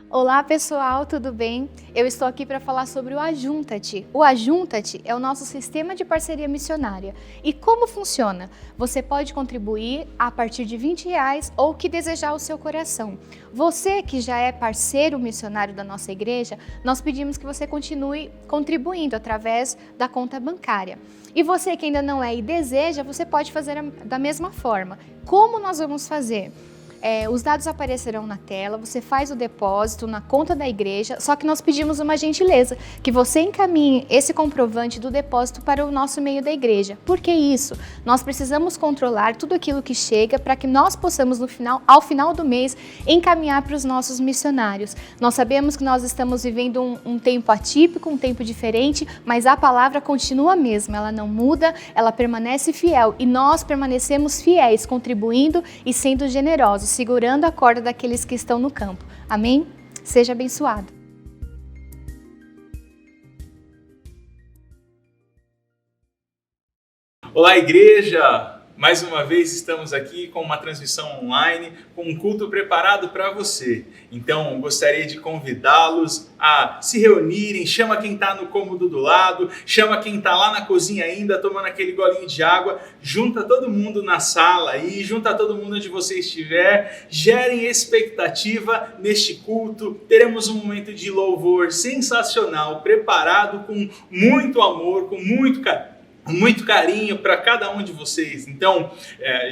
Olá pessoal, tudo bem? Eu estou aqui para falar sobre o Ajunta-te. O Ajunta-te é o nosso sistema de parceria missionária. E como funciona? Você pode contribuir a partir de R$20 ou o que desejar o seu coração. Você que já é parceiro missionário da nossa igreja, nós pedimos que você continue contribuindo através da conta bancária. E você que ainda não é e deseja, você pode fazer da mesma forma. Como nós vamos fazer? Os dados aparecerão na tela, você faz o depósito na conta da igreja, só que nós pedimos uma gentileza, que você encaminhe esse comprovante do depósito para o nosso e-mail da igreja. Por que isso? Nós precisamos controlar tudo aquilo que chega para que nós possamos, ao final do mês, encaminhar para os nossos missionários. Nós sabemos que nós estamos vivendo um tempo atípico, um tempo diferente, mas a palavra continua a mesma, ela não muda, ela permanece fiel e nós permanecemos fiéis, contribuindo e sendo generosos, segurando a corda daqueles que estão no campo. Amém? Seja abençoado. Olá, igreja! Mais uma vez estamos aqui com uma transmissão online, com um culto preparado para você. Então, gostaria de convidá-los a se reunirem, chama quem está no cômodo do lado, chama quem está lá na cozinha ainda, tomando aquele golinho de água, junta todo mundo na sala aí, junta todo mundo onde você estiver, gerem expectativa neste culto. Teremos um momento de louvor sensacional, preparado com muito amor, com muito carinho para cada um de vocês. Então,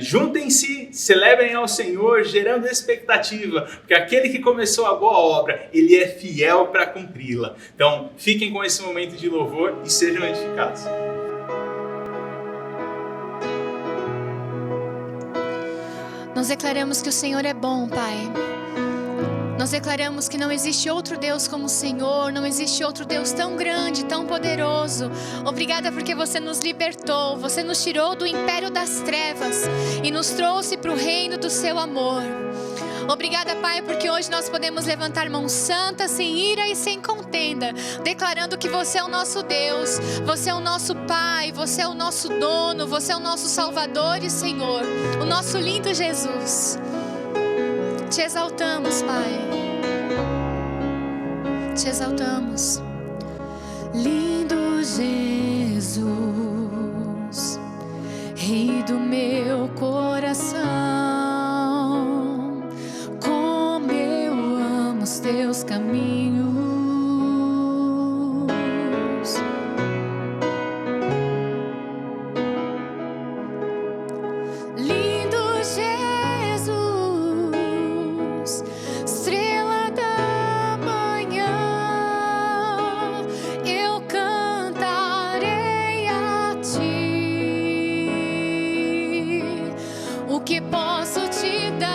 juntem-se, celebrem ao Senhor, gerando expectativa, porque aquele que começou a boa obra, ele é fiel para cumpri-la. Então, fiquem com esse momento de louvor e sejam edificados. Nós declaramos que o Senhor é bom, Pai. Nós declaramos que não existe outro Deus como o Senhor, não existe outro Deus tão grande, tão poderoso. Obrigada porque você nos libertou, você nos tirou do império das trevas e nos trouxe para o reino do seu amor. Obrigada, Pai, porque hoje nós podemos levantar mãos santas, sem ira e sem contenda, declarando que você é o nosso Deus, você é o nosso Pai, você é o nosso dono, você é o nosso Salvador e Senhor, o nosso lindo Jesus. Te exaltamos, Pai. Te exaltamos. Lindo Jesus, Rei do meu coração, como eu amo os teus caminhos. Que posso te dar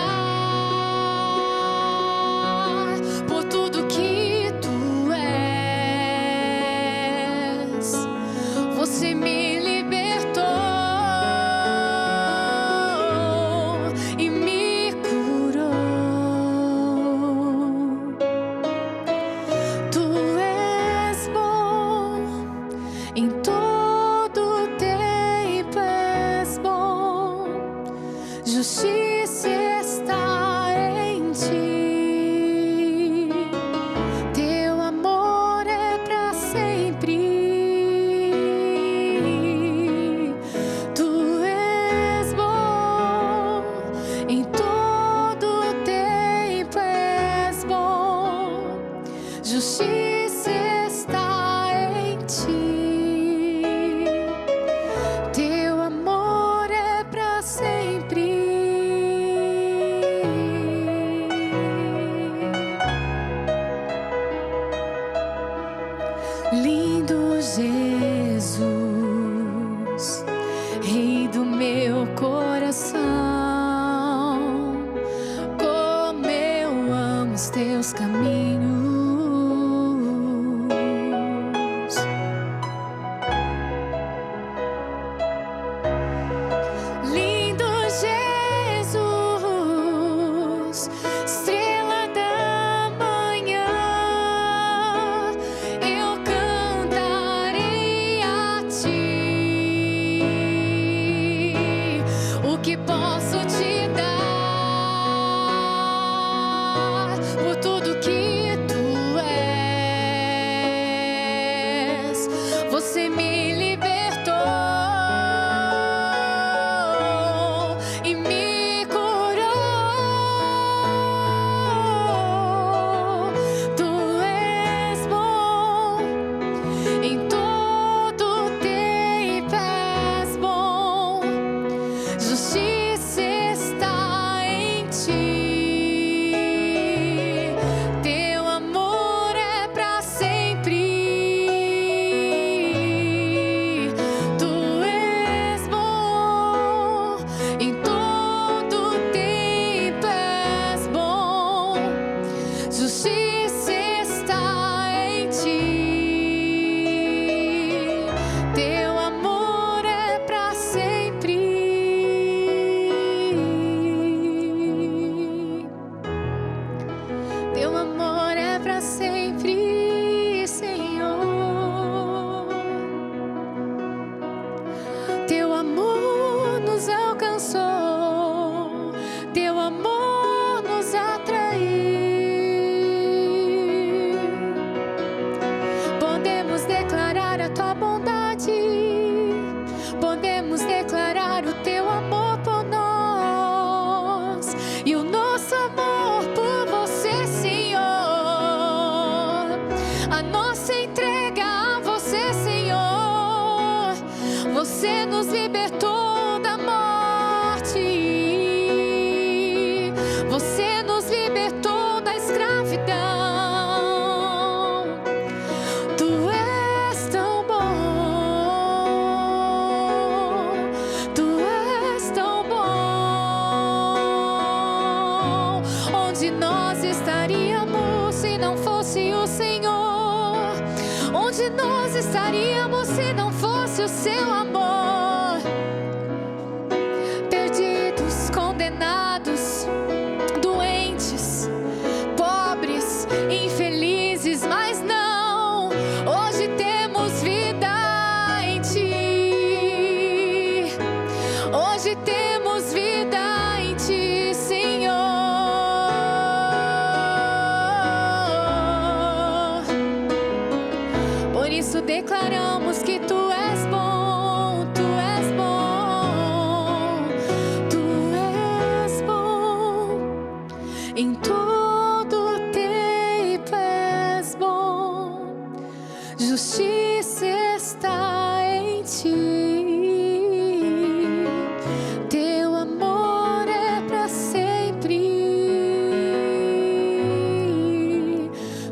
por tudo que tu és. Você me libertou e me curou. Tu és bom em todo tempo, és bom. Justiça está em ti, teu amor é para sempre. Tu és bom em todo tempo, és bom. Justiça está em ti, teu amor é para sempre. Lindo Jesus, Rei do meu coração, como eu amo os teus caminhos. Lindo Jesus, estrela da manhã, eu cantarei a ti. O que posso te dar por tudo que você nos libertou da morte, você nos libertou da escravidão. Tu és tão bom, tu és tão bom. Onde nós estaríamos se não fosse o Senhor? Onde nós estaríamos se não fosse o seu amor? Perdidos, condenados, doentes, pobres, infelizes, mas não. Hoje temos vida em ti. Hoje temos vida em ti, Senhor. Por isso declaramos que tu és bom, tu és bom, tu és bom. Em todo tempo és bom, justiça está em ti. Teu amor é para sempre.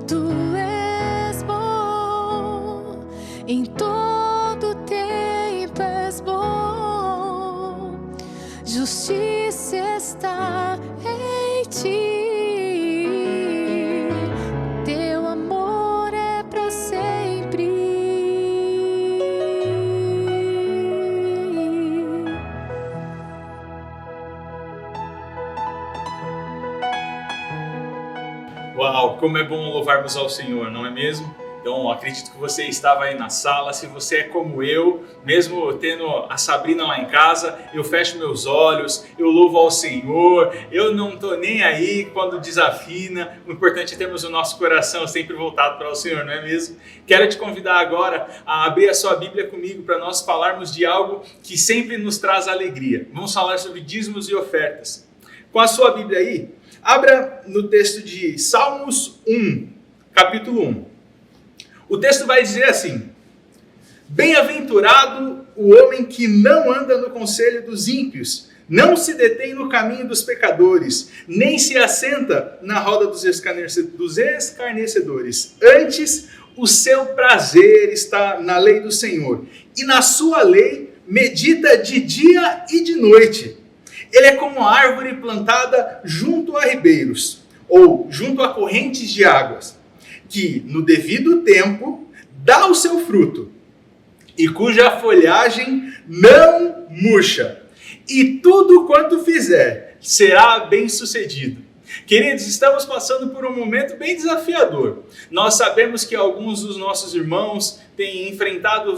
Tu és bom, em todo tempo és bom, justiça está em ti. Teu amor é para sempre. Uau, como é bom louvarmos ao Senhor, não é mesmo? Então, acredito que você estava aí na sala. Se você é como eu, mesmo tendo a Sabrina lá em casa, eu fecho meus olhos, eu louvo ao Senhor, eu não estou nem aí quando desafina. O importante é termos o nosso coração sempre voltado para o Senhor, não é mesmo? Quero te convidar agora a abrir a sua Bíblia comigo para nós falarmos de algo que sempre nos traz alegria. Vamos falar sobre dízimos e ofertas. Com a sua Bíblia aí, abra no texto de Salmos 1, capítulo 1. O texto vai dizer assim: bem-aventurado o homem que não anda no conselho dos ímpios, não se detém no caminho dos pecadores, nem se assenta na roda dos escarnecedores. Antes, o seu prazer está na lei do Senhor, e na sua lei medita de dia e de noite. Ele é como a árvore plantada junto a ribeiros, ou junto a correntes de águas, que no devido tempo dá o seu fruto, e cuja folhagem não murcha, e tudo quanto fizer será bem sucedido. Queridos, estamos passando por um momento bem desafiador. Nós sabemos que alguns dos nossos irmãos têm enfrentado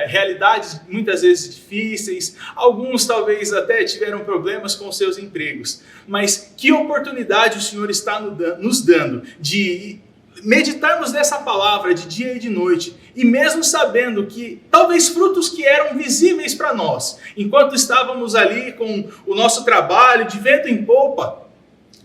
realidades muitas vezes difíceis, alguns talvez até tiveram problemas com seus empregos. Mas que oportunidade o Senhor está nos dando de meditarmos nessa palavra de dia e de noite, e mesmo sabendo que talvez frutos que eram visíveis para nós, enquanto estávamos ali com o nosso trabalho de vento em popa,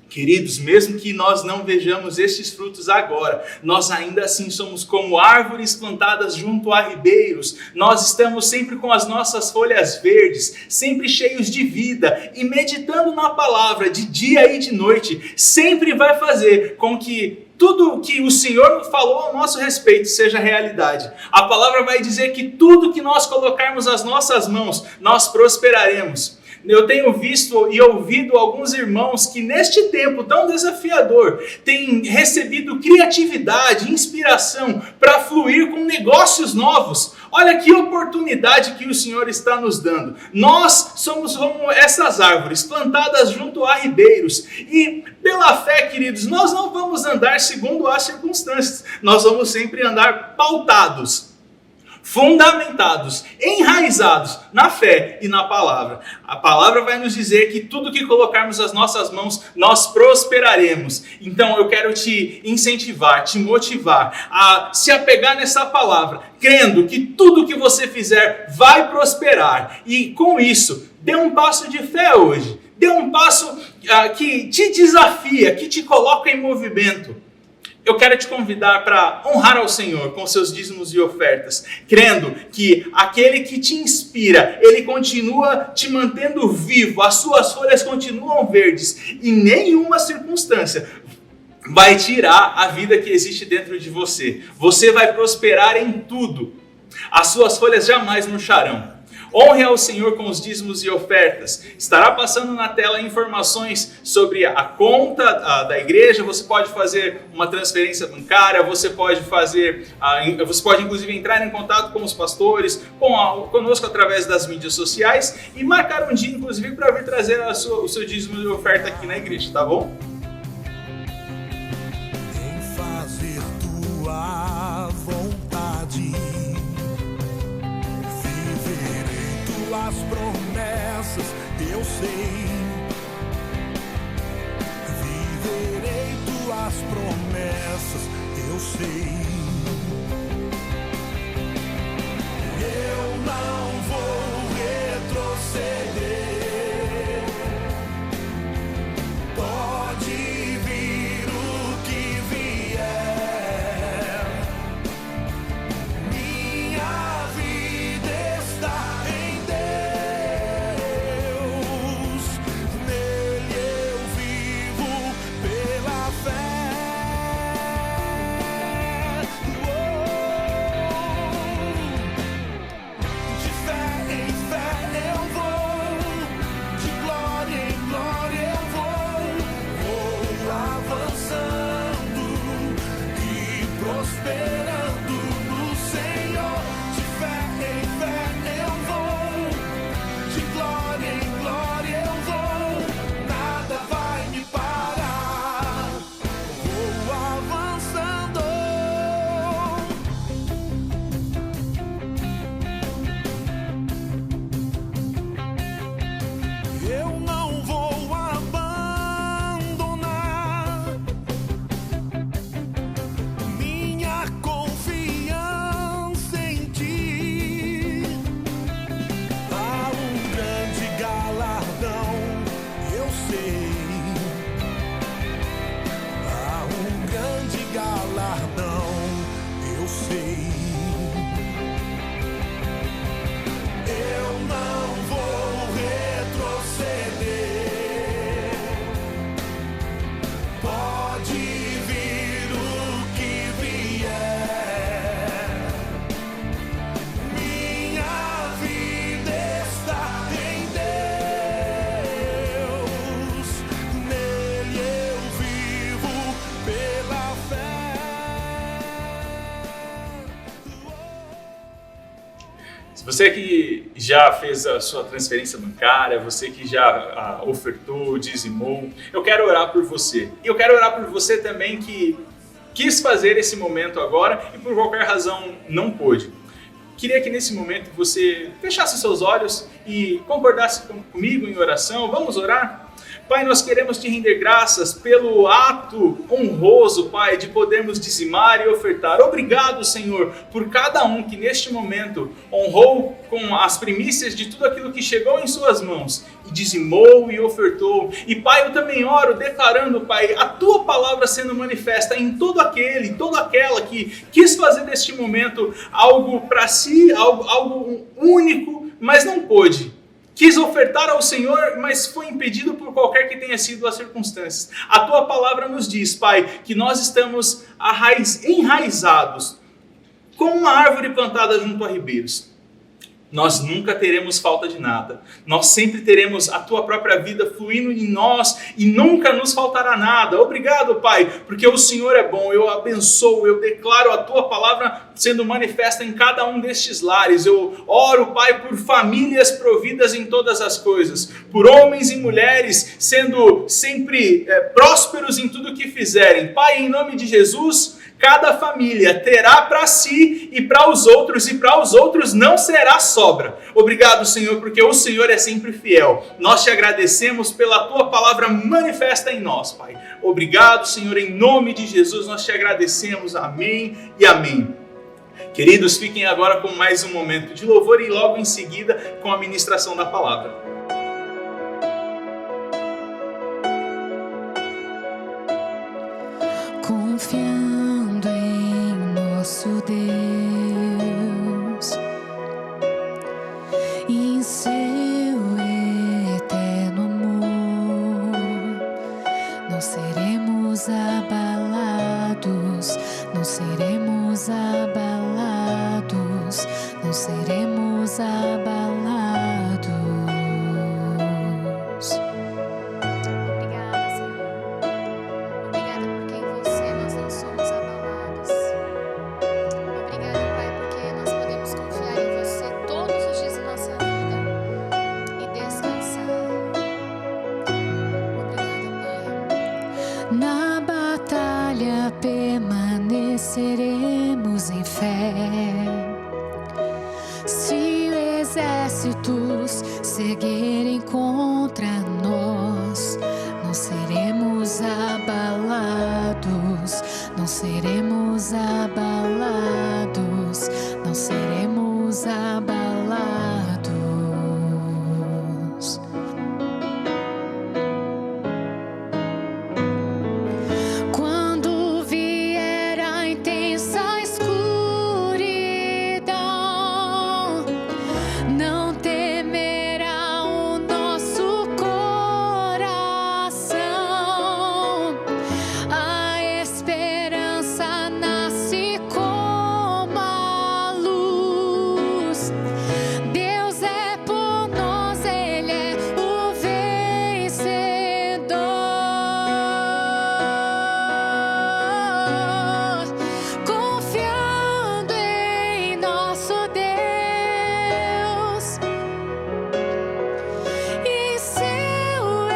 queridos, mesmo que nós não vejamos estes frutos agora, nós ainda assim somos como árvores plantadas junto a ribeiros. Nós estamos sempre com as nossas folhas verdes, sempre cheios de vida, e meditando na palavra de dia e de noite, sempre vai fazer com que tudo o que o Senhor falou ao nosso respeito seja realidade. A palavra vai dizer que tudo que nós colocarmos as nossas mãos, nós prosperaremos. Eu tenho visto e ouvido alguns irmãos que neste tempo tão desafiador têm recebido criatividade, inspiração para fluir com negócios novos. Olha que oportunidade que o Senhor está nos dando. Nós somos como essas árvores plantadas junto a ribeiros. E pela fé, queridos, nós não vamos andar segundo as circunstâncias. Nós vamos sempre andar pautados, fundamentados, enraizados na fé e na palavra. A palavra vai nos dizer que tudo que colocarmos as nossas mãos, nós prosperaremos. Então eu quero te incentivar, te motivar a se apegar nessa palavra, crendo que tudo que você fizer vai prosperar. E com isso, dê um passo de fé hoje. Dê um passo que te desafia, que te coloca em movimento. eu quero te convidar para honrar ao Senhor com seus dízimos e ofertas, crendo que aquele que te inspira, ele continua te mantendo vivo, as suas folhas continuam verdes e nenhuma circunstância vai tirar a vida que existe dentro de você. Você vai prosperar em tudo. As suas folhas jamais murcharão. Honre ao Senhor com os dízimos e ofertas. Estará passando na tela informações sobre a conta da igreja. Você pode fazer uma transferência bancária, você pode inclusive entrar em contato com os pastores, conosco através das mídias sociais e marcar um dia, inclusive, para vir trazer o seu dízimo e oferta aqui na igreja, tá bom? Em fazer tua vontade, as promessas, eu sei. Viverei tuas promessas, eu sei. Eu não vou retroceder. Pode vir o que vier. Minha vida está em Você que já fez a sua transferência bancária, você que já ofertou, dizimou, eu quero orar por você. E eu quero orar por você também que quis fazer esse momento agora e por qualquer razão não pôde. Queria que nesse momento você fechasse seus olhos e concordasse comigo em oração. Vamos orar? Pai, nós queremos te render graças pelo ato honroso, Pai, de podermos dizimar e ofertar. Obrigado, Senhor, por cada um que neste momento honrou com as primícias de tudo aquilo que chegou em suas mãos e dizimou e ofertou. E, Pai, eu também oro declarando, Pai, a tua palavra sendo manifesta em todo aquele, toda aquela que quis fazer deste momento algo para si, algo único, mas não pôde. Quis ofertar ao Senhor, mas foi impedido por qualquer que tenha sido as circunstâncias. A tua palavra nos diz, Pai, que nós estamos enraizados como uma árvore plantada junto a ribeiros. Nós nunca teremos falta de nada. Nós sempre teremos a tua própria vida fluindo em nós e nunca nos faltará nada. Obrigado, Pai, porque o Senhor é bom. Eu abençoo, eu declaro a tua palavra sendo manifesta em cada um destes lares. Eu oro, Pai, por famílias providas em todas as coisas, por homens e mulheres sendo sempre prósperos em tudo que fizerem. Pai, em nome de Jesus, cada família terá para si e para os outros não será sobra. Obrigado, Senhor, porque o Senhor é sempre fiel. Nós te agradecemos pela tua palavra manifesta em nós, Pai. Obrigado, Senhor, em nome de Jesus nós te agradecemos. Amém e amém. Queridos, fiquem agora com mais um momento de louvor e logo em seguida com a ministração da palavra. Confiança nosso Deus, e em seu eterno amor não seremos abalados, não seremos abalados, não seremos abalados. Obrigada, Senhor. Obrigada por quem você é, nós não somos abalados. Obrigada, Pai, porque nós podemos confiar em você todos os dias da nossa vida e descansar. Obrigada, Pai. Na batalha permaneceremos em fé. Se exércitos seguirem contra nós, não seremos abalados, não seremos abalados, não seremos abalados. Quando vier a intensa escuridão, não temerá o nosso coração. A esperança nasce como a luz. Deus é por nós, Ele é o vencedor. Confiando em nosso Deus e em seu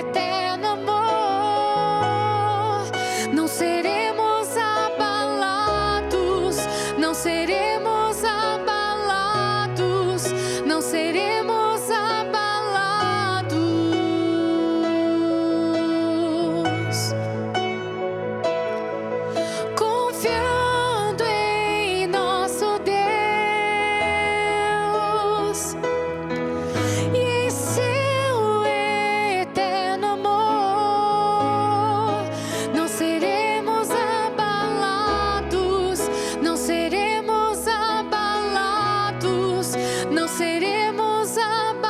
eterno amor, não seremos abalados, não seremos abalados, não seremos abalados. Confiando em nosso Deus e em seu eterno amor, não seremos abalados, não seremos abalados, não seremos abalados.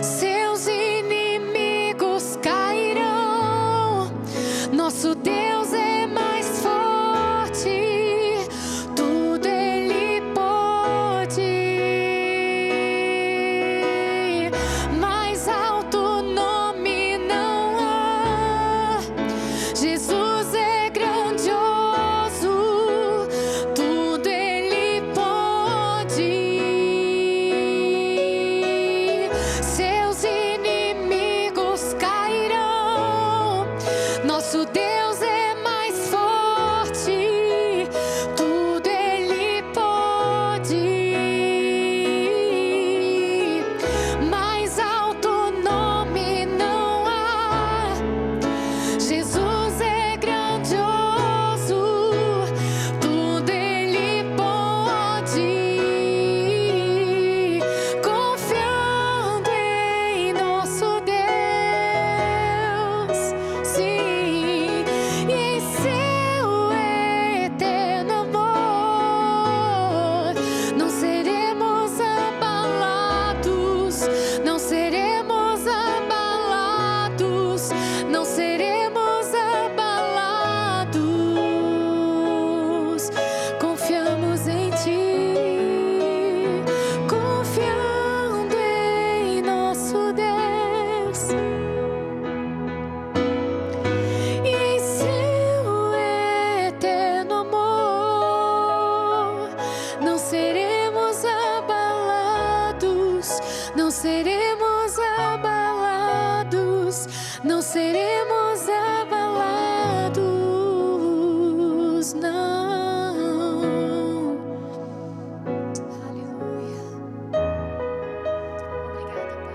Seus inimigos cairão, nosso Deus é mais forte, tudo Ele pode. Mais alto nome não há, Jesus é grandioso, tudo Ele pode. Seus inimigos cairão, nosso Deus é mais forte, tudo Ele pode. Mais alto nome não há, Jesus é grandioso, tudo Ele pode. Confiando em nosso Deus, sim, e em seu eterno amor, não seremos abalados, não seremos abalados, não seremos abalados. Confiamos em Ti, confiando em nosso Deus e em seu eterno amor, não seremos abalados, não seremos abalados, não seremos abalados, não. Aleluia. Obrigada, Pai.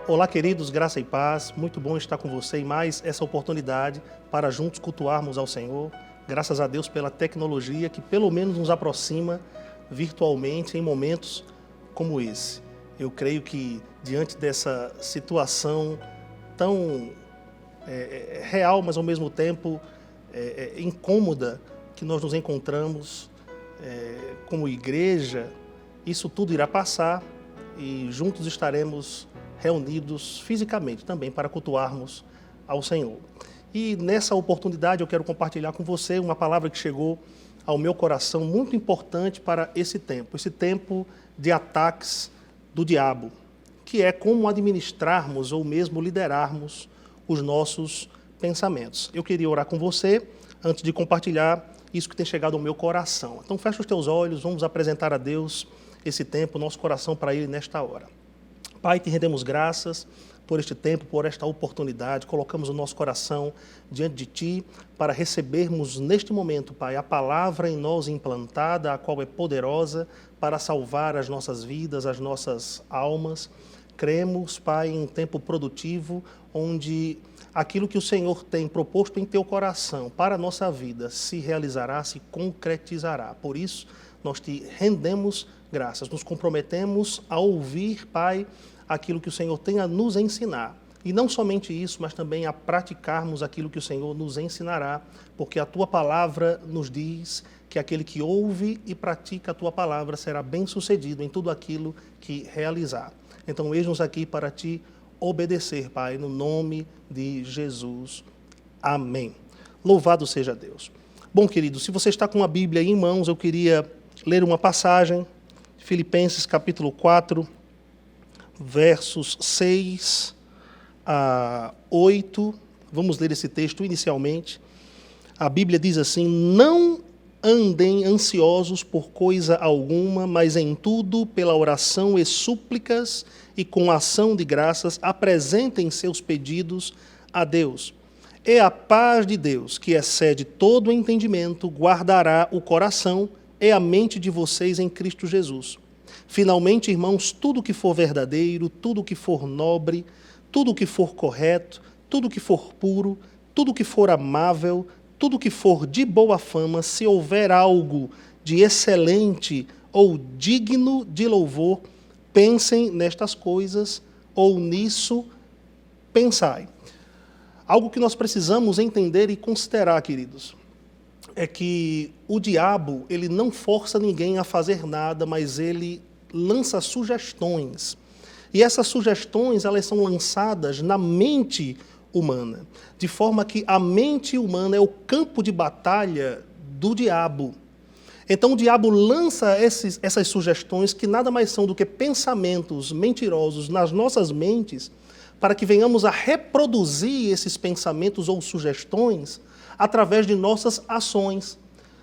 Olá, queridos, graça e paz. Muito bom estar com você e mais essa oportunidade para juntos cultuarmos ao Senhor. Graças a Deus pela tecnologia que pelo menos nos aproxima virtualmente em momentos como esse. Eu creio que, diante dessa situação tão real, mas ao mesmo tempo incômoda que nós nos encontramos como igreja, isso tudo irá passar e juntos estaremos reunidos fisicamente também para cultuarmos ao Senhor. E nessa oportunidade eu quero compartilhar com você uma palavra que chegou ao meu coração muito importante para esse tempo de ataques do diabo, que é como administrarmos ou mesmo liderarmos os nossos pensamentos. Eu queria orar com você antes de compartilhar isso que tem chegado ao meu coração. Então fecha os teus olhos, vamos apresentar a Deus esse tempo, nosso coração para Ele nesta hora. Pai, te rendemos graças por este tempo, por esta oportunidade. Colocamos o nosso coração diante de Ti para recebermos neste momento, Pai, a palavra em nós implantada, a qual é poderosa para salvar as nossas vidas, as nossas almas. Cremos, Pai, em um tempo produtivo, onde aquilo que o Senhor tem proposto em Teu coração para a nossa vida se realizará, se concretizará. Por isso, nós Te rendemos graças, nos comprometemos a ouvir, Pai, aquilo que o Senhor tem a nos ensinar. E não somente isso, mas também a praticarmos aquilo que o Senhor nos ensinará, porque a Tua palavra nos diz que aquele que ouve e pratica a Tua palavra será bem-sucedido em tudo aquilo que realizar. Então, eis-nos aqui para Te obedecer, Pai, no nome de Jesus. Amém. Louvado seja Deus. Bom, querido, se você está com a Bíblia aí em mãos, eu queria ler uma passagem, Filipenses capítulo 4, versos 6 a 8. Vamos ler esse texto inicialmente. A Bíblia diz assim: não andem ansiosos por coisa alguma, mas em tudo, pela oração e súplicas e com ação de graças, apresentem seus pedidos a Deus. E a paz de Deus, que excede todo o entendimento, guardará o coração e a mente de vocês em Cristo Jesus. Finalmente, irmãos, tudo que for verdadeiro, tudo que for nobre, tudo que for correto, tudo que for puro, tudo que for amável, tudo que for de boa fama, se houver algo de excelente ou digno de louvor, pensem nestas coisas, ou nisso pensai. Algo que nós precisamos entender e considerar, queridos, é que o diabo, ele não força ninguém a fazer nada, mas ele lança sugestões. E essas sugestões, elas são lançadas na mente humana, de forma que a mente humana é o campo de batalha do diabo. Então o diabo lança essas sugestões que nada mais são do que pensamentos mentirosos nas nossas mentes, para que venhamos a reproduzir esses pensamentos ou sugestões através de nossas ações,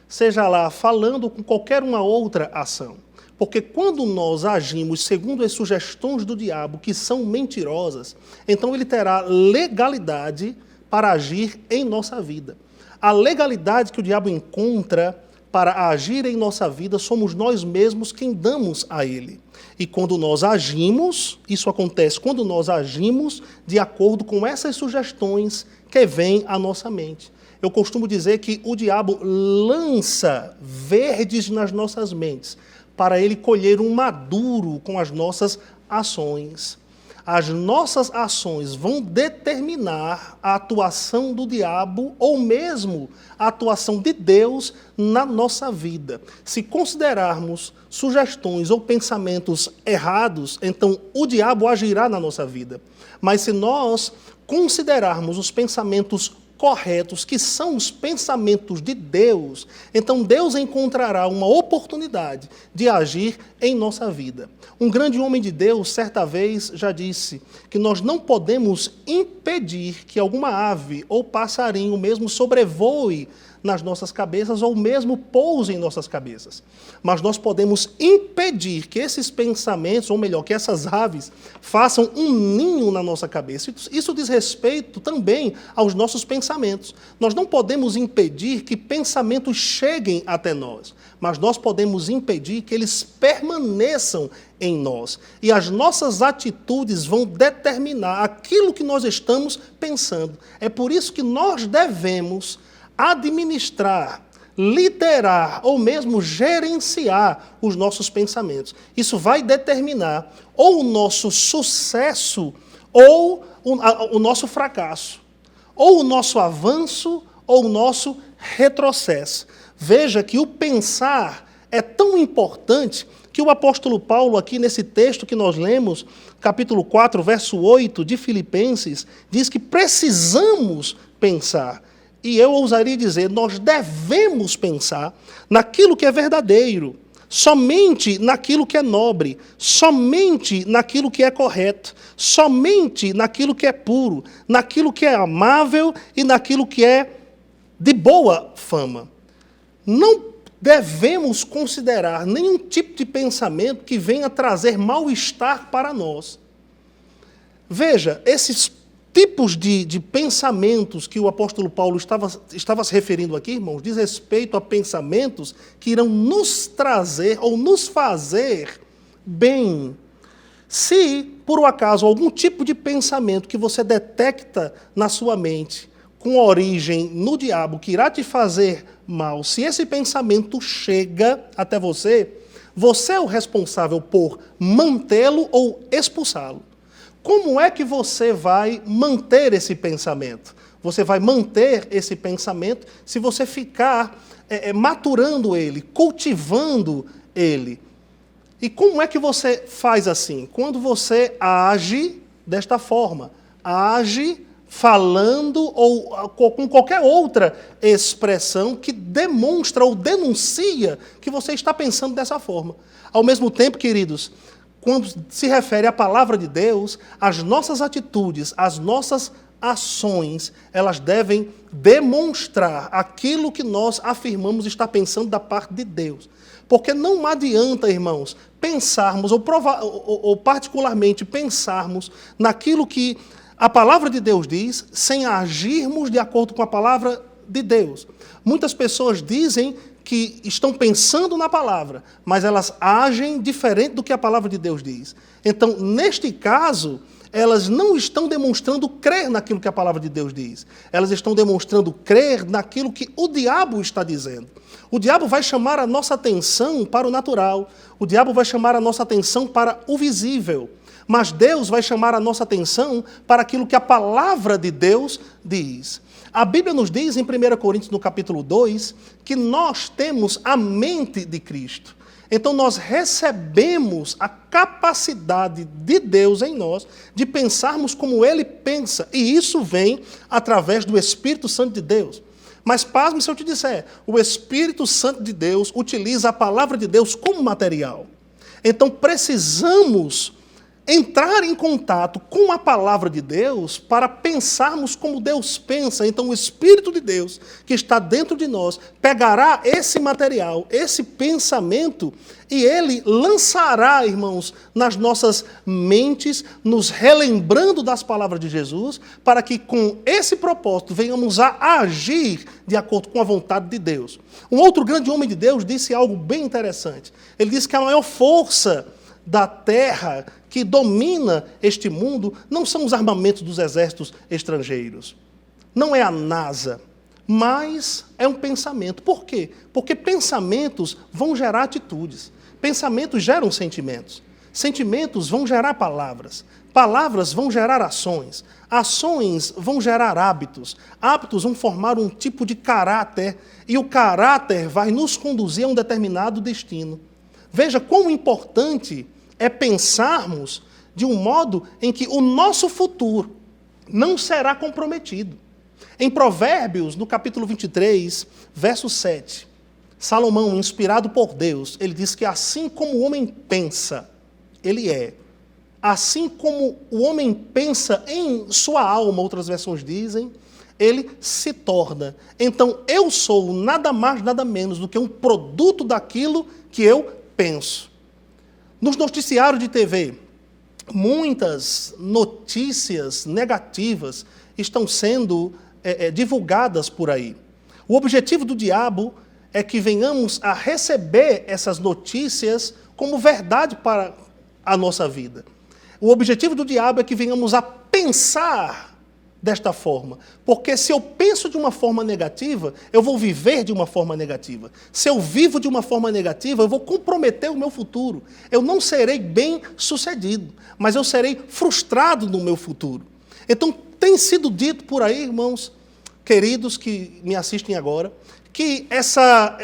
seja lá falando com qualquer uma outra ação. Porque quando nós agimos segundo as sugestões do diabo, que são mentirosas, então ele terá legalidade para agir em nossa vida. A legalidade que o diabo encontra para agir em nossa vida, somos nós mesmos quem damos a ele. E quando nós agimos, isso acontece quando nós agimos de acordo com essas sugestões que vêm à nossa mente. Eu costumo dizer que o diabo lança verdes nas nossas mentes, para ele colher um maduro com as nossas ações. As nossas ações vão determinar a atuação do diabo ou mesmo a atuação de Deus na nossa vida. Se considerarmos sugestões ou pensamentos errados, então o diabo agirá na nossa vida. Mas se nós considerarmos os pensamentos corretos, que são os pensamentos de Deus, então Deus encontrará uma oportunidade de agir em nossa vida. Um grande homem de Deus, certa vez, já disse que nós não podemos impedir que alguma ave ou passarinho mesmo sobrevoe nas nossas cabeças ou mesmo pouse em nossas cabeças. Mas nós podemos impedir que esses pensamentos, ou melhor, que essas aves façam um ninho na nossa cabeça. Isso diz respeito também aos nossos pensamentos. Nós não podemos impedir que pensamentos cheguem até nós, mas nós podemos impedir que eles permaneçam em nós. E as nossas atitudes vão determinar aquilo que nós estamos pensando. É por isso que nós devemos administrar, liderar ou mesmo gerenciar os nossos pensamentos. Isso vai determinar ou o nosso sucesso ou o nosso fracasso, ou o nosso avanço ou o nosso retrocesso. Veja que o pensar é tão importante que o apóstolo Paulo, aqui nesse texto que nós lemos, capítulo 4, verso 8 de Filipenses, diz que precisamos pensar. E eu ousaria dizer, nós devemos pensar naquilo que é verdadeiro, somente naquilo que é nobre, somente naquilo que é correto, somente naquilo que é puro, naquilo que é amável e naquilo que é de boa fama. Não devemos considerar nenhum tipo de pensamento que venha trazer mal-estar para nós. Veja, esses tipos de pensamentos que o apóstolo Paulo estava se referindo aqui, irmãos, diz respeito a pensamentos que irão nos trazer ou nos fazer bem. Se, por um acaso, algum tipo de pensamento que você detecta na sua mente com origem no diabo, que irá te fazer mal, se esse pensamento chega até você, você é o responsável por mantê-lo ou expulsá-lo. Como é que você vai manter esse pensamento? Você vai manter esse pensamento se você ficar maturando ele, cultivando ele. E como é que você faz assim? Quando você age desta forma, age falando ou com qualquer outra expressão que demonstra ou denuncia que você está pensando dessa forma. Ao mesmo tempo, queridos, quando se refere à palavra de Deus, as nossas atitudes, as nossas ações, elas devem demonstrar aquilo que nós afirmamos estar pensando da parte de Deus. Porque não adianta, irmãos, pensarmos, ou particularmente pensarmos naquilo que a palavra de Deus diz, sem agirmos de acordo com a palavra de Deus. Muitas pessoas dizem que estão pensando na palavra, mas elas agem diferente do que a palavra de Deus diz. Então, neste caso, elas não estão demonstrando crer naquilo que a palavra de Deus diz. Elas estão demonstrando crer naquilo que o diabo está dizendo. O diabo vai chamar a nossa atenção para o natural. O diabo vai chamar a nossa atenção para o visível. Mas Deus vai chamar a nossa atenção para aquilo que a palavra de Deus diz. A Bíblia nos diz em 1 Coríntios, no capítulo 2, que nós temos a mente de Cristo. Então nós recebemos a capacidade de Deus em nós de pensarmos como Ele pensa. E isso vem através do Espírito Santo de Deus. Mas pasme se eu te disser, o Espírito Santo de Deus utiliza a palavra de Deus como material. Então precisamos entrar em contato com a palavra de Deus para pensarmos como Deus pensa. Então o Espírito de Deus que está dentro de nós pegará esse material, esse pensamento, e ele lançará, irmãos, nas nossas mentes, nos relembrando das palavras de Jesus, para que com esse propósito venhamos a agir de acordo com a vontade de Deus. Um outro grande homem de Deus disse algo bem interessante. Ele disse que a maior força da terra que domina este mundo não são os armamentos dos exércitos estrangeiros. Não é a NASA, mas é um pensamento. Por quê? Porque pensamentos vão gerar atitudes. Pensamentos geram sentimentos. Sentimentos vão gerar palavras. Palavras vão gerar ações. Ações vão gerar hábitos. Hábitos vão formar um tipo de caráter. E o caráter vai nos conduzir a um determinado destino. Veja quão importante é pensarmos de um modo em que o nosso futuro não será comprometido. Em Provérbios, no capítulo 23, verso 7, Salomão, inspirado por Deus, ele diz que assim como o homem pensa, ele é. Assim como o homem pensa em sua alma, outras versões dizem, ele se torna. Então, eu sou nada mais, nada menos do que um produto daquilo que eu penso. Nos noticiários de TV, muitas notícias negativas estão sendo divulgadas por aí. O objetivo do diabo é que venhamos a receber essas notícias como verdade para a nossa vida. O objetivo do diabo é que venhamos a pensar desta forma. Porque se eu penso de uma forma negativa, eu vou viver de uma forma negativa. Se eu vivo de uma forma negativa, eu vou comprometer o meu futuro. Eu não serei bem-sucedido, mas eu serei frustrado no meu futuro. Então, tem sido dito por aí, irmãos queridos que me assistem agora, que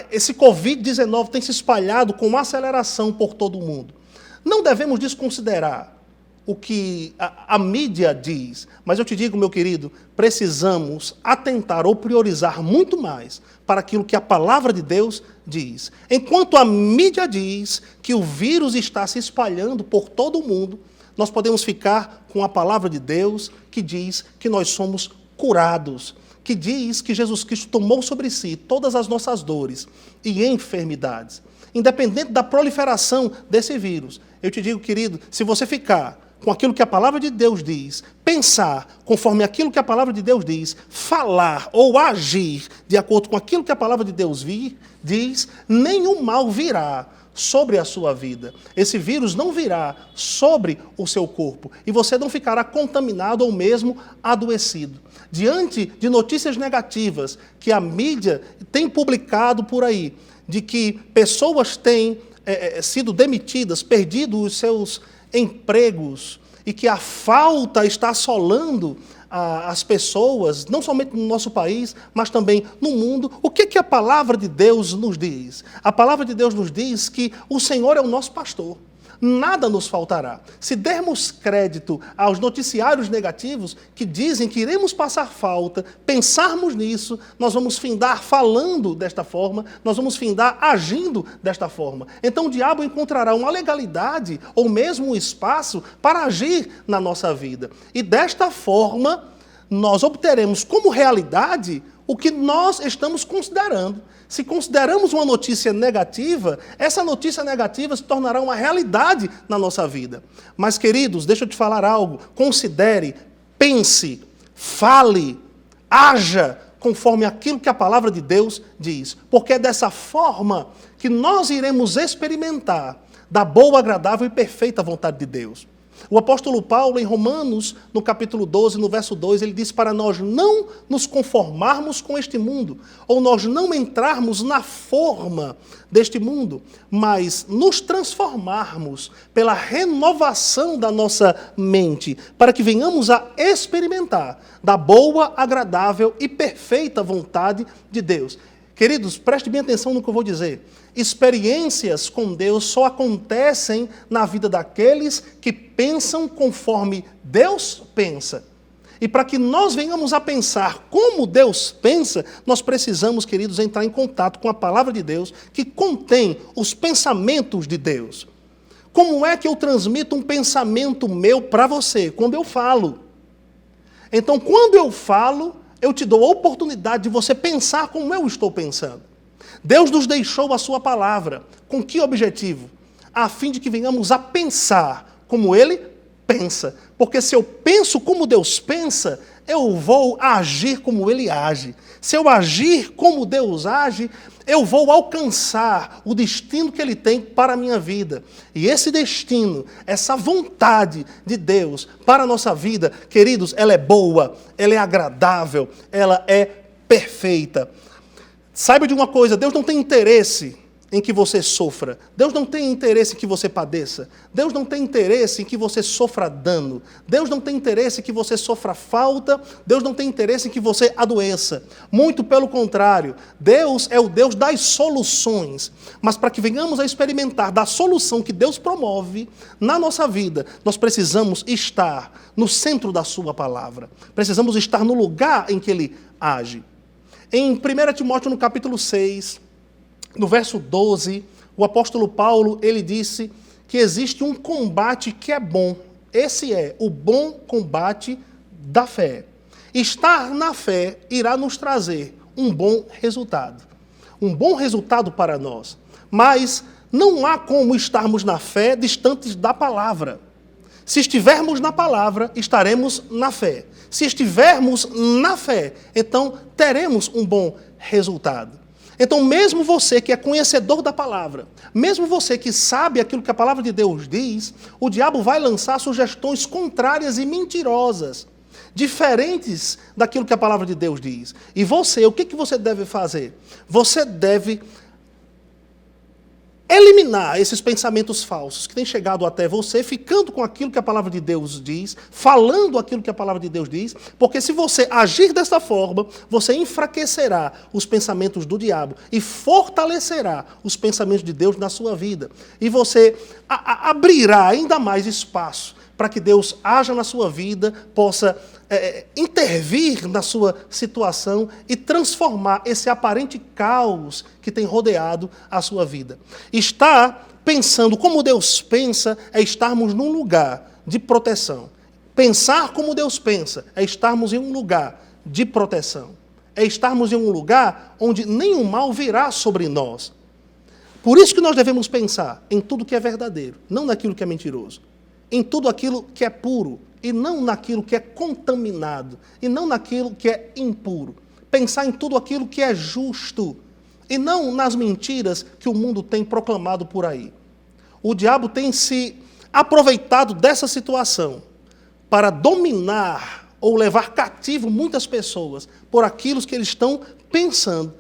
esse Covid-19 tem se espalhado com uma aceleração por todo o mundo. Não devemos desconsiderar o que a mídia diz, mas eu te digo, meu querido, precisamos atentar ou priorizar muito mais para aquilo que a palavra de Deus diz. Enquanto a mídia diz que o vírus está se espalhando por todo o mundo, nós podemos ficar com a palavra de Deus que diz que nós somos curados, que diz que Jesus Cristo tomou sobre si todas as nossas dores e enfermidades. Independente da proliferação desse vírus, eu te digo, querido, se você ficar com aquilo que a palavra de Deus diz, pensar conforme aquilo que a palavra de Deus diz, falar ou agir de acordo com aquilo que a palavra de Deus diz, nenhum mal virá sobre a sua vida. Esse vírus não virá sobre o seu corpo e você não ficará contaminado ou mesmo adoecido. Diante de notícias negativas que a mídia tem publicado por aí, de que pessoas têm sido demitidas, perdido os seus empregos e que a falta está assolando as pessoas, não somente no nosso país, mas também no mundo, o que a palavra de Deus nos diz? A palavra de Deus nos diz que o Senhor é o nosso pastor. Nada nos faltará. Se dermos crédito aos noticiários negativos que dizem que iremos passar falta, pensarmos nisso, nós vamos findar falando desta forma, nós vamos findar agindo desta forma. Então o diabo encontrará uma legalidade ou mesmo um espaço para agir na nossa vida. E desta forma, nós obteremos como realidade o que nós estamos considerando. Se consideramos uma notícia negativa, essa notícia negativa se tornará uma realidade na nossa vida. Mas, queridos, deixa eu te falar algo. Considere, pense, fale, haja conforme aquilo que a palavra de Deus diz. Porque é dessa forma que nós iremos experimentar da boa, agradável e perfeita vontade de Deus. O apóstolo Paulo, em Romanos, no capítulo 12, no verso 2, ele diz para nós não nos conformarmos com este mundo, ou nós não entrarmos na forma deste mundo, mas nos transformarmos pela renovação da nossa mente, para que venhamos a experimentar da boa, agradável e perfeita vontade de Deus. Queridos, preste bem atenção no que eu vou dizer. Experiências com Deus só acontecem na vida daqueles que pensam conforme Deus pensa. E para que nós venhamos a pensar como Deus pensa, nós precisamos, queridos, entrar em contato com a palavra de Deus que contém os pensamentos de Deus. Como é que eu transmito um pensamento meu para você? Quando eu falo. Então, quando eu falo, eu te dou a oportunidade de você pensar como eu estou pensando. Deus nos deixou a sua palavra. Com que objetivo? A fim de que venhamos a pensar como Ele pensa. Porque se eu penso como Deus pensa, eu vou agir como Ele age. Se eu agir como Deus age, eu vou alcançar o destino que Ele tem para a minha vida. E esse destino, essa vontade de Deus para a nossa vida, queridos, ela é boa, ela é agradável, ela é perfeita. Saiba de uma coisa, Deus não tem interesse em que você sofra. Deus não tem interesse em que você padeça. Deus não tem interesse em que você sofra dano. Deus não tem interesse em que você sofra falta. Deus não tem interesse em que você adoeça. Muito pelo contrário, Deus é o Deus das soluções. Mas para que venhamos a experimentar da solução que Deus promove na nossa vida, nós precisamos estar no centro da sua palavra. Precisamos estar no lugar em que Ele age. Em 1 Timóteo, no capítulo 6, no verso 12, o apóstolo Paulo, ele disse que existe um combate que é bom. Esse é o bom combate da fé. Estar na fé irá nos trazer um bom resultado. Um bom resultado para nós. Mas não há como estarmos na fé distantes da palavra. Se estivermos na palavra, estaremos na fé. Se estivermos na fé, então teremos um bom resultado. Então, mesmo você que é conhecedor da palavra, mesmo você que sabe aquilo que a palavra de Deus diz, o diabo vai lançar sugestões contrárias e mentirosas, diferentes daquilo que a palavra de Deus diz. E você, o que você deve fazer? Você deve eliminar esses pensamentos falsos que têm chegado até você, ficando com aquilo que a palavra de Deus diz, falando aquilo que a palavra de Deus diz, porque se você agir dessa forma, você enfraquecerá os pensamentos do diabo e fortalecerá os pensamentos de Deus na sua vida. E você abrirá ainda mais espaço para que Deus haja na sua vida, possa intervir na sua situação e transformar esse aparente caos que tem rodeado a sua vida. Estar pensando como Deus pensa é estarmos num lugar de proteção. Pensar como Deus pensa é estarmos em um lugar de proteção. É estarmos em um lugar onde nenhum mal virá sobre nós. Por isso que nós devemos pensar em tudo que é verdadeiro, não naquilo que é mentiroso. Em tudo aquilo que é puro, e não naquilo que é contaminado, e não naquilo que é impuro. Pensar em tudo aquilo que é justo, e não nas mentiras que o mundo tem proclamado por aí. O diabo tem se aproveitado dessa situação para dominar ou levar cativo muitas pessoas por aquilo que eles estão pensando.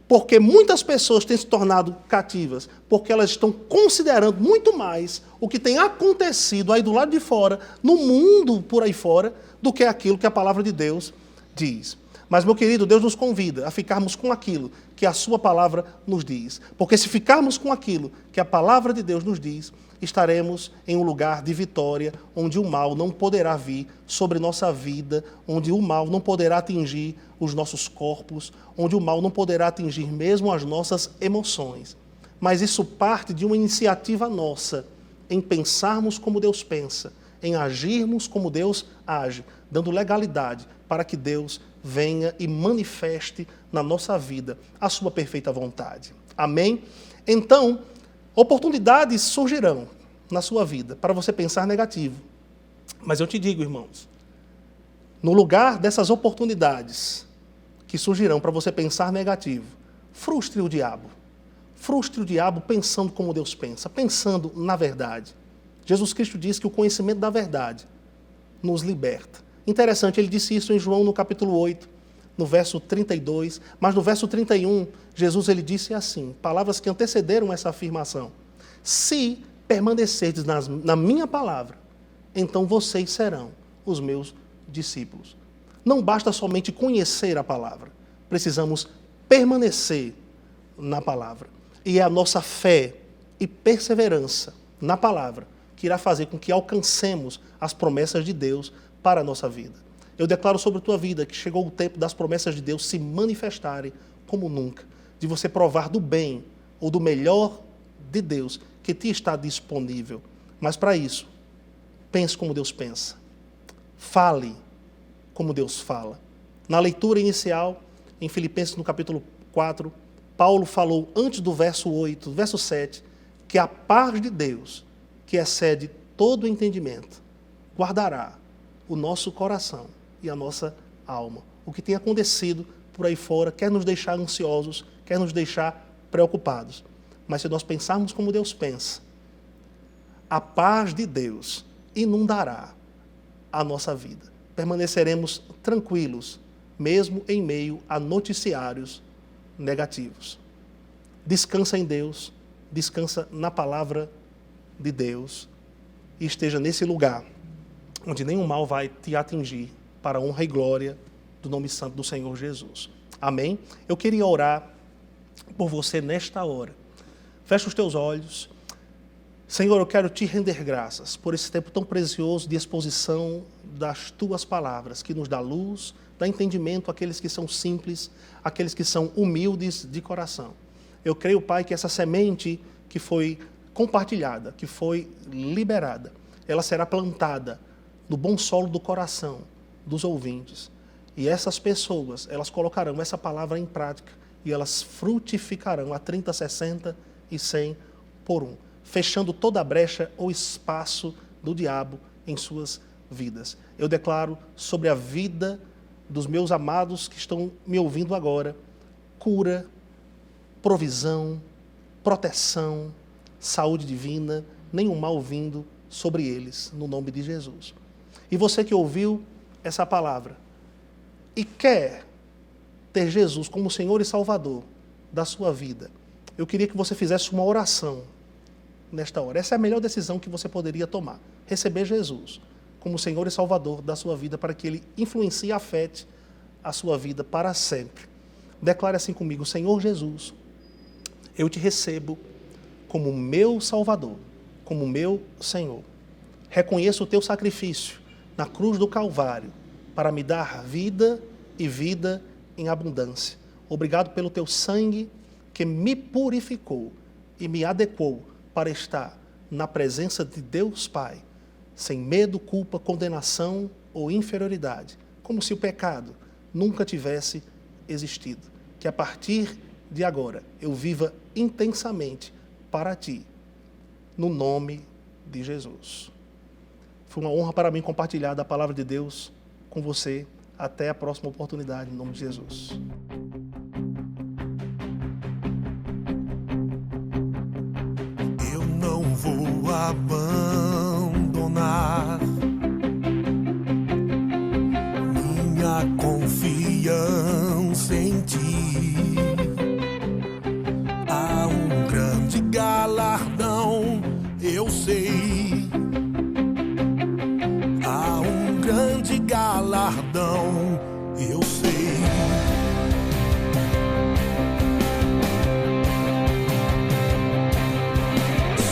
Porque muitas pessoas têm se tornado cativas, porque elas estão considerando muito mais o que tem acontecido aí do lado de fora, no mundo por aí fora, do que aquilo que a palavra de Deus diz. Mas, meu querido, Deus nos convida a ficarmos com aquilo que a sua palavra nos diz. Porque se ficarmos com aquilo que a palavra de Deus nos diz, estaremos em um lugar de vitória, onde o mal não poderá vir sobre nossa vida, onde o mal não poderá atingir os nossos corpos, onde o mal não poderá atingir mesmo as nossas emoções. Mas isso parte de uma iniciativa nossa, em pensarmos como Deus pensa, em agirmos como Deus age, dando legalidade para que Deus venha e manifeste na nossa vida a sua perfeita vontade. Amém? Então, oportunidades surgirão na sua vida para você pensar negativo. Mas eu te digo, irmãos, no lugar dessas oportunidades que surgirão para você pensar negativo, frustre o diabo. Frustre o diabo pensando como Deus pensa, pensando na verdade. Jesus Cristo diz que o conhecimento da verdade nos liberta. Interessante, ele disse isso em João no capítulo 8, no verso 32, mas no verso 31, Jesus ele disse assim, palavras que antecederam essa afirmação: se permanecerdes na minha palavra, então vocês serão os meus discípulos. Não basta somente conhecer a palavra, precisamos permanecer na palavra. E é a nossa fé e perseverança na palavra que irá fazer com que alcancemos as promessas de Deus para a nossa vida. Eu declaro sobre a tua vida que chegou o tempo das promessas de Deus se manifestarem como nunca, de você provar do bem ou do melhor de Deus que te está disponível. Mas para isso, pense como Deus pensa. Fale como Deus fala. Na leitura inicial, em Filipenses no capítulo 4, Paulo falou antes do verso 8, do verso 7, que a paz de Deus, que excede todo o entendimento, guardará o nosso coração e a nossa alma. O que tem acontecido por aí fora quer nos deixar ansiosos, quer nos deixar preocupados. Mas se nós pensarmos como Deus pensa, a paz de Deus inundará a nossa vida. Permaneceremos tranquilos, mesmo em meio a noticiários negativos. Descansa em Deus, descansa na palavra de Deus e esteja nesse lugar onde nenhum mal vai te atingir, para a honra e glória do nome santo do Senhor Jesus. Amém? Eu queria orar por você nesta hora. Fecha os teus olhos. Senhor, eu quero te render graças por esse tempo tão precioso de exposição das tuas palavras, que nos dá luz, dá entendimento àqueles que são simples, àqueles que são humildes de coração. Eu creio, Pai, que essa semente que foi compartilhada, que foi liberada, ela será plantada no bom solo do coração dos ouvintes. E essas pessoas, elas colocarão essa palavra em prática e elas frutificarão a 30, 60 e 100 por um, fechando toda a brecha ou espaço do diabo em suas vidas. Eu declaro sobre a vida dos meus amados que estão me ouvindo agora, cura, provisão, proteção, saúde divina, nenhum mal vindo sobre eles, no nome de Jesus. E você que ouviu essa palavra e quer ter Jesus como Senhor e Salvador da sua vida, eu queria que você fizesse uma oração nesta hora. Essa é a melhor decisão que você poderia tomar. Receber Jesus como Senhor e Salvador da sua vida para que Ele influencie e afete a sua vida para sempre. Declare assim comigo: Senhor Jesus, eu te recebo como meu Salvador, como meu Senhor. Reconheço o teu sacrifício na cruz do Calvário para me dar vida e vida em abundância. Obrigado pelo teu sangue que me purificou e me adequou para estar na presença de Deus Pai, sem medo, culpa, condenação ou inferioridade, como se o pecado nunca tivesse existido. Que a partir de agora eu viva intensamente para Ti, no nome de Jesus. Foi uma honra para mim compartilhar da palavra de Deus com você. Até a próxima oportunidade, em nome de Jesus. Eu não vou abandonar minha confiança em Ti. Há um grande galardão, eu sei. Há um grande galardão, eu sei.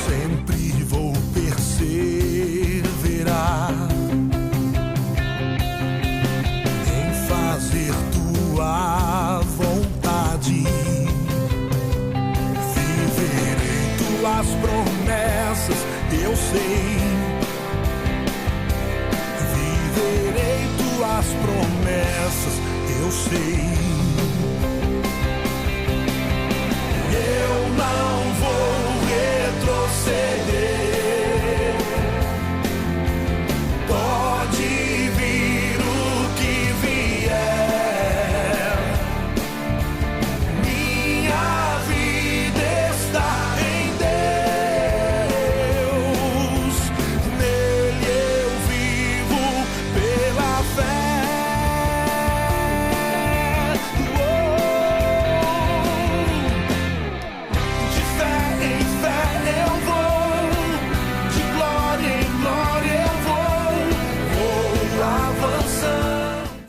Sempre vou perseverar em fazer Tua vontade. Viverei Tuas promessas, eu sei. Viverei Tuas promessas, eu sei.